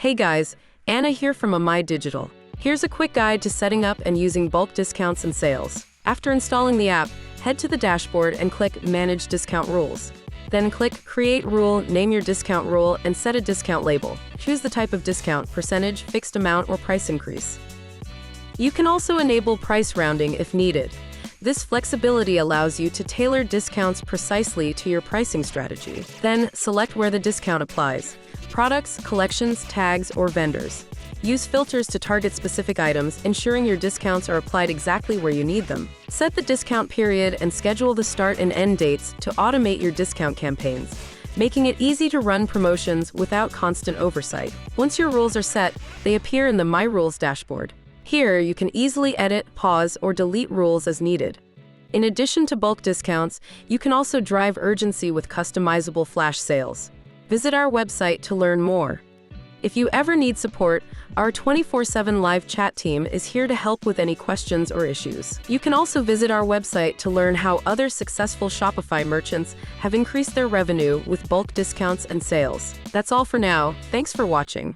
Hey guys, Anna here from My Digital. Here's a quick guide to setting up and using bulk discounts and sales. After installing the app, head to the dashboard and click Manage Discount Rules. Then click Create Rule, name your discount rule, and set a discount label. Choose the type of discount, percentage, fixed amount, or price increase. You can also enable price rounding if needed. This flexibility allows you to tailor discounts precisely to your pricing strategy. Then select where the discount applies: products, collections, tags, or vendors. Use filters to target specific items, ensuring your discounts are applied exactly where you need them. Set the discount period and schedule the start and end dates to automate your discount campaigns, making it easy to run promotions without constant oversight. Once your rules are set, they appear in the My Rules dashboard. Here, you can easily edit, pause, or delete rules as needed. In addition to bulk discounts, you can also drive urgency with customizable flash sales. Visit our website to learn more. If you ever need support, our 24/7 live chat team is here to help with any questions or issues. You can also visit our website to learn how other successful Shopify merchants have increased their revenue with bulk discounts and sales. That's all for now. Thanks for watching.